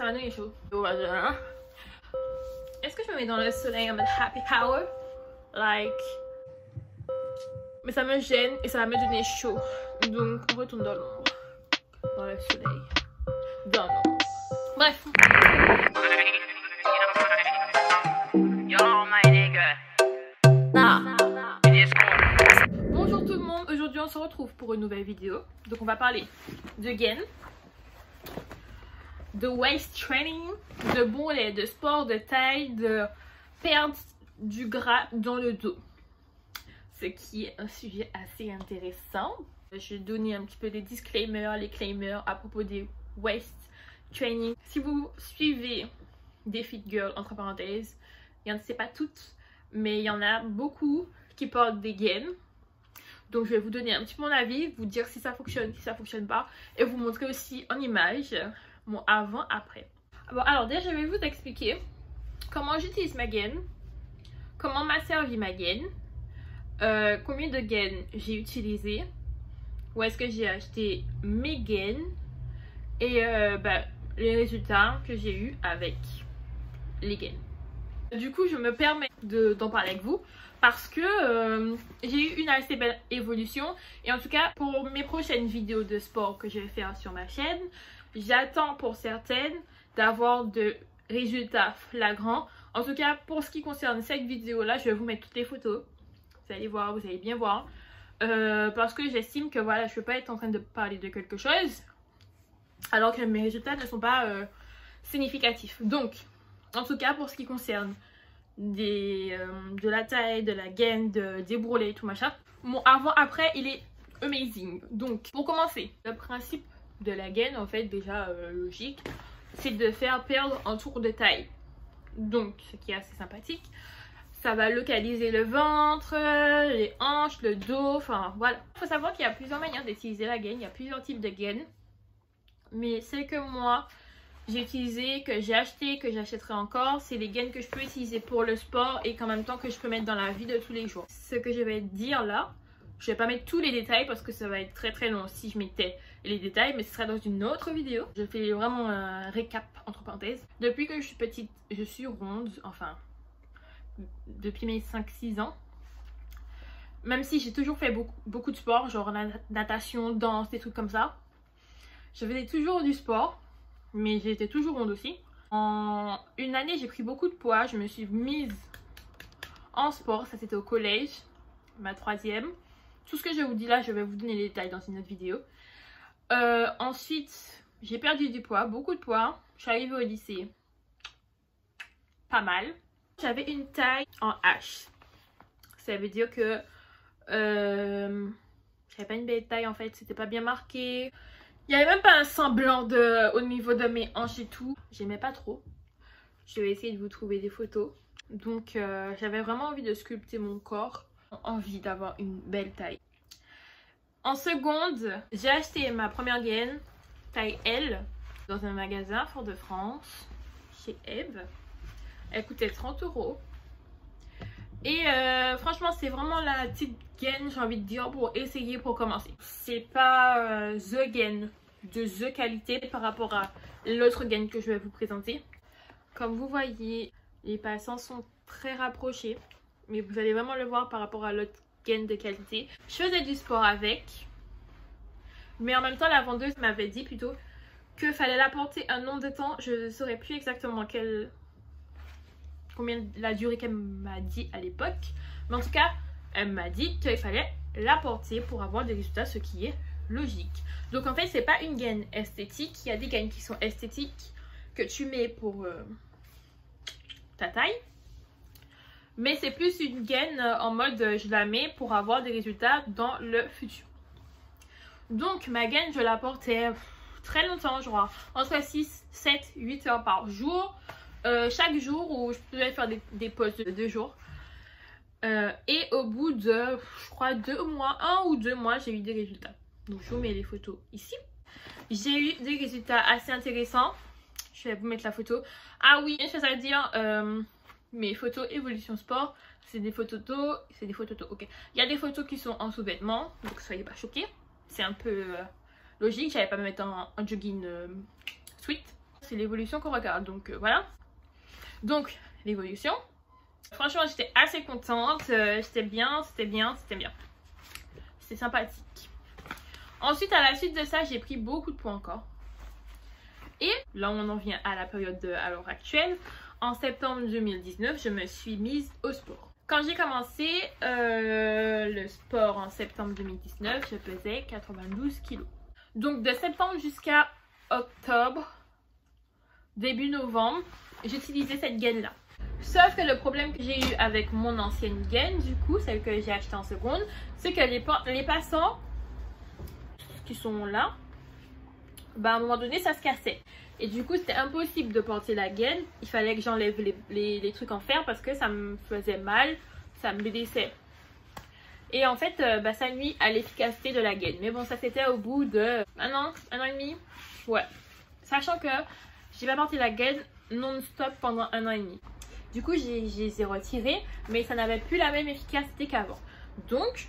Ça m'a donné chaud. Est-ce que je me mets dans le soleil en mode happy power? Like... Mais ça me gêne et ça va me donner chaud. Donc on retourne dans l'ombre. Dans le soleil. Dans l'ombre. Bref. Bonjour tout le monde. Aujourd'hui on se retrouve pour une nouvelle vidéo. Donc on va parler de gain, de waist training, de bourrelet, de sport de taille, de perdre du gras dans le dos. Ce qui est un sujet assez intéressant. Je vais donner un petit peu des disclaimers, les claimers à propos des waist training. Si vous suivez des fit girls, entre parenthèses, il y en a, c'est pas toutes, mais il y en a beaucoup qui portent des gains. Donc je vais vous donner un petit peu mon avis, vous dire si ça fonctionne, si ça fonctionne pas, et vous montrer aussi en image mon avant-après. Bon, alors déjà je vais vous expliquer comment j'utilise ma gaine, comment m'a servi ma gaine, combien de gaines j'ai utilisé, où est-ce que j'ai acheté mes gaines et les résultats que j'ai eu avec les gaines. Du coup je me permets d'en parler avec vous parce que j'ai eu une assez belle évolution, et en tout cas pour mes prochaines vidéos de sport que je vais faire sur ma chaîne, j'attends pour certaines d'avoir de résultats flagrants. En tout cas pour ce qui concerne cette vidéo là, je vais vous mettre toutes les photos, vous allez voir, vous allez bien voir, parce que j'estime que voilà, je ne peux pas être en train de parler de quelque chose alors que mes résultats ne sont pas significatifs. Donc en tout cas pour ce qui concerne de la taille, de la gaine, des bourrelets et tout machin, mon avant-après il est amazing. Donc pour commencer, le principe de la gaine en fait déjà logique, c'est de faire perdre un tour de taille. Donc ce qui est assez sympathique, ça va localiser le ventre, les hanches, le dos, enfin voilà. Il faut savoir qu'il y a plusieurs manières d'utiliser la gaine, il y a plusieurs types de gaines, mais celle que moi j'ai utilisé, que j'ai acheté, que j'achèterai encore, c'est les gaines que je peux utiliser pour le sport et qu'en même temps que je peux mettre dans la vie de tous les jours. Ce que je vais dire là, je vais pas mettre tous les détails parce que ça va être très long si je mettais les détails, mais ce sera dans une autre vidéo. Je fais vraiment un récap entre parenthèses. Depuis que je suis petite, je suis ronde, enfin depuis mes 5-6 ans. Même si j'ai toujours fait beaucoup de sport, genre natation, danse, des trucs comme ça. Je faisais toujours du sport, mais j'étais toujours ronde aussi. En une année, j'ai pris beaucoup de poids. Je me suis mise en sport. Ça, c'était au collège, ma 3e. Tout ce que je vous dis là, je vais vous donner les détails dans une autre vidéo. Ensuite, j'ai perdu du poids, beaucoup de poids. Je suis arrivée au lycée, pas mal. J'avais une taille en H. Ça veut dire que j'avais pas une belle taille en fait. C'était pas bien marqué. Il n'y avait même pas un semblant au niveau de mes hanches et tout. J'aimais pas trop. Je vais essayer de vous trouver des photos. Donc j'avais vraiment envie de sculpter mon corps. Envie d'avoir une belle taille. En seconde, j'ai acheté ma première gaine taille L dans un magasin Fort-de-France chez Eve. Elle coûtait 30 €. Et franchement c'est vraiment la petite gaine, j'ai envie de dire, pour essayer, pour commencer. C'est pas the gaine de the qualité par rapport à l'autre gaine que je vais vous présenter. Comme vous voyez, les passants sont très rapprochés, mais vous allez vraiment le voir par rapport à l'autre gaine de qualité. Je faisais du sport avec, mais en même temps la vendeuse m'avait dit plutôt que fallait la porter un nombre de temps. Je ne saurais plus exactement combien la durée qu'elle m'a dit à l'époque, mais en tout cas elle m'a dit qu'il fallait la porter pour avoir des résultats, ce qui est logique. Donc en fait c'est pas une gaine esthétique. Il y a des gaines qui sont esthétiques que tu mets pour ta taille, mais c'est plus une gaine en mode je la mets pour avoir des résultats dans le futur. Donc ma gaine je la portais très longtemps, genre entre 6, 7, 8 heures par jour. Chaque jour, où je pouvais faire des pauses de 2 jours. Et au bout de, je crois, 2 mois, 1 ou 2 mois, j'ai eu des résultats. Donc je vous mets les photos ici. J'ai eu des résultats assez intéressants. Je vais vous mettre la photo. Ah oui, une chose à dire, mes photos évolution sport, c'est des photos d'eau, c'est des photos d'eau, ok. Il y a des photos qui sont en sous-vêtements, donc soyez pas choqués. C'est un peu logique, j'allais pas me mettre en jogging sweat. C'est l'évolution qu'on regarde, donc voilà. Donc l'évolution, franchement j'étais assez contente, c'était bien, c'était bien, c'était bien. C'était sympathique. Ensuite, à la suite de ça, j'ai pris beaucoup de poids encore. Et là, on en vient à la période à l'heure actuelle. En septembre 2019, je me suis mise au sport. Quand j'ai commencé le sport en septembre 2019, je pesais 92 kg. Donc de septembre jusqu'à octobre, début novembre, j'utilisais cette gaine-là. Sauf que le problème que j'ai eu avec mon ancienne gaine, du coup, celle que j'ai achetée en seconde, c'est que les passants qui sont là, bah à un moment donné ça se cassait et du coup c'était impossible de porter la gaine. Il fallait que j'enlève les trucs en fer parce que ça me faisait mal, ça me blessait et en fait bah, ça nuit à l'efficacité de la gaine. Mais bon, ça c'était au bout de un an et demi, ouais, sachant que j'ai pas porté la gaine non-stop pendant un an et demi. Du coup j'ai les ai retirées, mais ça n'avait plus la même efficacité qu'avant, donc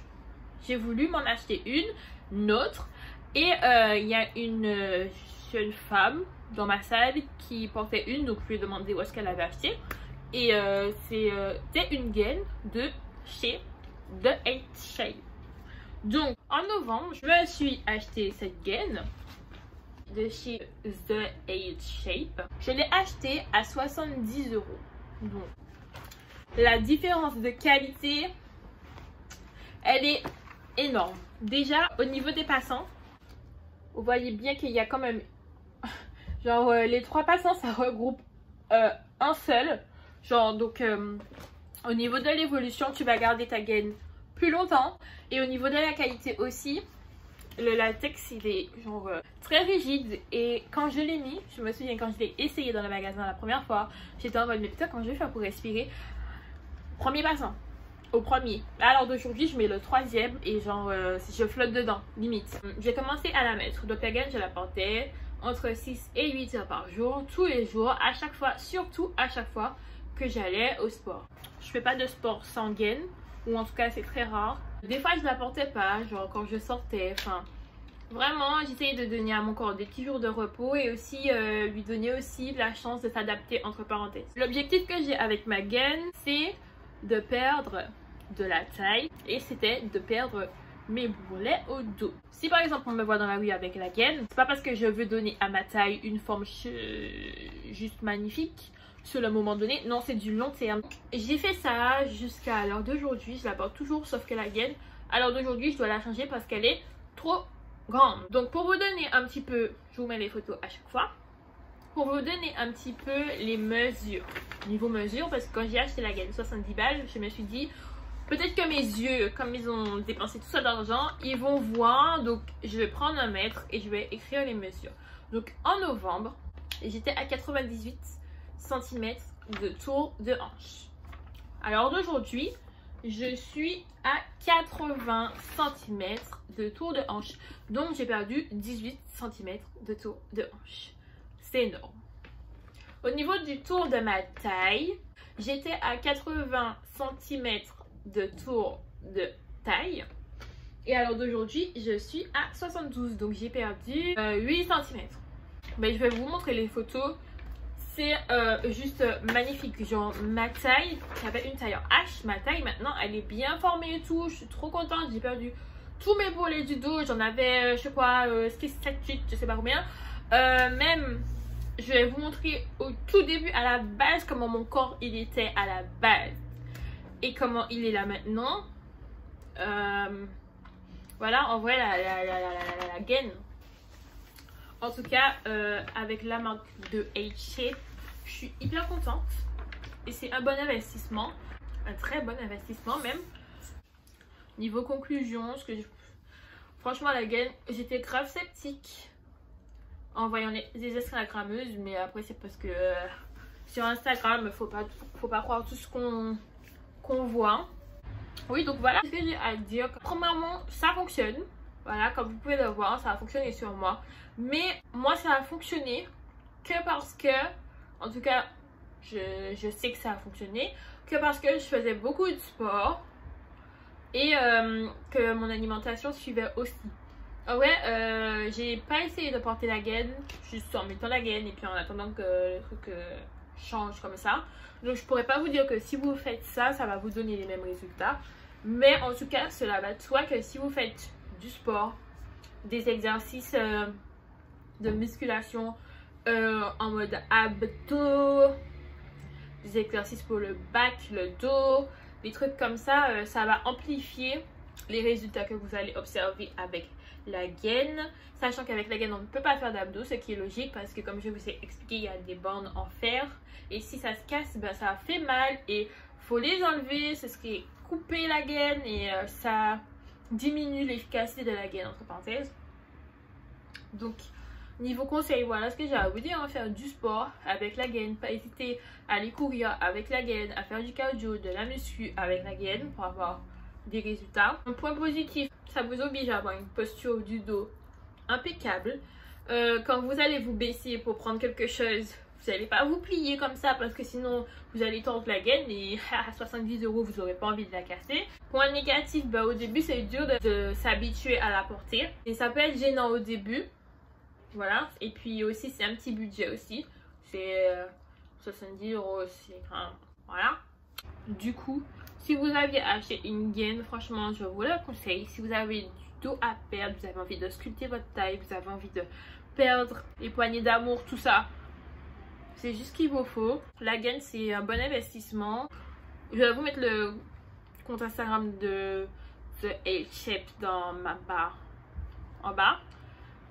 j'ai voulu m'en acheter une autre. Et il y a une jeune femme dans ma salle qui portait une, donc je lui ai demandé où est-ce qu'elle avait acheté. Et c'était une gaine de chez The 8 Shape. Donc en novembre, je me suis acheté cette gaine de chez The 8 Shape. Je l'ai achetée à 70 €. Donc la différence de qualité, elle est énorme. Déjà au niveau des passants, vous voyez bien qu'il y a quand même genre les trois passants, ça regroupe un seul. Genre donc au niveau de l'évolution, tu vas garder ta gaine plus longtemps. Et au niveau de la qualité aussi, le latex il est genre très rigide. Et quand je l'ai mis, je me souviens quand je l'ai essayé dans le magasin la première fois, j'étais en mode mais putain, comment je vais faire pour respirer. Premier passant, au premier. Alors d'aujourd'hui je mets le troisième et genre je flotte dedans limite. J'ai commencé à la mettre, donc la gaine je la portais entre 6 et 8 heures par jour, tous les jours, à chaque fois, surtout à chaque fois que j'allais au sport. Je fais pas de sport sans gaine, ou en tout cas c'est très rare. Des fois je la portais pas, genre quand je sortais, enfin vraiment j'essayais de donner à mon corps des petits jours de repos et aussi lui donner aussi la chance de s'adapter entre parenthèses. L'objectif que j'ai avec ma gaine, c'est de perdre de la taille et c'était de perdre mes bourrelets au dos. Si par exemple on me voit dans la rue avec la gaine, c'est pas parce que je veux donner à ma taille une forme juste magnifique sur le moment donné, non, c'est du long terme. J'ai fait ça jusqu'à l'heure d'aujourd'hui, je la porte toujours, sauf que la gaine à l'heure d'aujourd'hui je dois la changer parce qu'elle est trop grande. Donc pour vous donner un petit peu, je vous mets les photos à chaque fois, pour vous donner un petit peu les mesures, niveau mesure, parce que quand j'ai acheté la gaine 70 balles, je me suis dit peut-être que mes yeux, comme ils ont dépensé tout ça d'argent, ils vont voir. Donc je vais prendre un mètre et je vais écrire les mesures. Donc en novembre, j'étais à 98 cm de tour de hanche. Alors d'aujourd'hui, je suis à 80 cm de tour de hanche. Donc j'ai perdu 18 cm de tour de hanche. C'est énorme. Au niveau du tour de ma taille, j'étais à 80 cm de tour de taille. Et alors d'aujourd'hui, je suis à 72. Donc j'ai perdu 8 cm. Mais je vais vous montrer les photos. C'est juste magnifique. Genre ma taille, j'avais une taille en H. Ma taille maintenant, elle est bien formée et tout. Je suis trop contente. J'ai perdu tous mes bourrelets du dos. J'en avais, je sais quoi, 7, 8, je sais pas combien. Même, je vais vous montrer au tout début, à la base, comment mon corps il était à la base. Et comment il est là maintenant. Voilà, en vrai, la gaine. En tout cas, avec la marque de 8 Shape, je suis hyper contente. Et c'est un bon investissement. Un très bon investissement même. Niveau conclusion, franchement, la gaine, j'étais grave sceptique en voyant les Instagrammeuses. Mais après, c'est parce que sur Instagram, faut pas croire tout ce qu'on voit. Oui, donc voilà ce que j'ai à dire. Premièrement, ça fonctionne. Voilà, comme vous pouvez le voir, ça a fonctionné sur moi. Mais moi, ça a fonctionné que parce que, en tout cas, je sais que ça a fonctionné, que parce que je faisais beaucoup de sport et que mon alimentation suivait aussi. Ouais, j'ai pas essayé de porter la gaine, juste en mettant la gaine et puis en attendant que le truc change comme ça. Donc je pourrais pas vous dire que si vous faites ça, ça va vous donner les mêmes résultats. Mais en tout cas, cela va de soi que si vous faites du sport, des exercices de musculation en mode abdos, des exercices pour le back, le dos, des trucs comme ça, ça va amplifier les résultats que vous allez observer avec la gaine, sachant qu'avec la gaine on ne peut pas faire d'abdos, ce qui est logique parce que comme je vous ai expliqué, il y a des bandes en fer et si ça se casse, ben, ça fait mal et faut les enlever, ce serait couper la gaine et ça diminue l'efficacité de la gaine entre parenthèses. Donc niveau conseil, voilà ce que j'ai à vous dire, hein, faire du sport avec la gaine, pas hésiter à aller courir avec la gaine, à faire du cardio, de la muscu avec la gaine pour avoir des résultats. Un point positif, ça vous oblige à avoir une posture du dos impeccable. Quand vous allez vous baisser pour prendre quelque chose, vous n'allez pas vous plier comme ça parce que sinon vous allez tordre la gaine et à 70 € vous n'aurez pas envie de la casser. Point négatif, bah, au début c'est dur de s'habituer à la porter et ça peut être gênant au début. Voilà, et puis aussi c'est un petit budget aussi, c'est 70 €, c'est enfin, voilà. Du coup, si vous aviez acheté une gaine, franchement je vous le conseille. Si vous avez du dos à perdre, vous avez envie de sculpter votre taille, vous avez envie de perdre les poignées d'amour, tout ça, c'est juste ce qu'il vous faut. La gaine c'est un bon investissement. Je vais vous mettre le compte Instagram de The L-Shape dans ma barre en bas.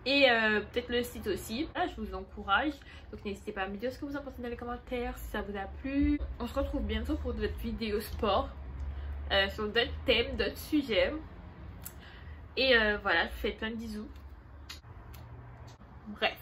Et peut-être le site aussi. Là, je vous encourage. Donc n'hésitez pas à me dire ce que vous en pensez dans les commentaires, si ça vous a plu. On se retrouve bientôt pour d'autres vidéos sport. Sur d'autres thèmes, d'autres sujets. Et voilà, je vous fais plein de bisous. Bref.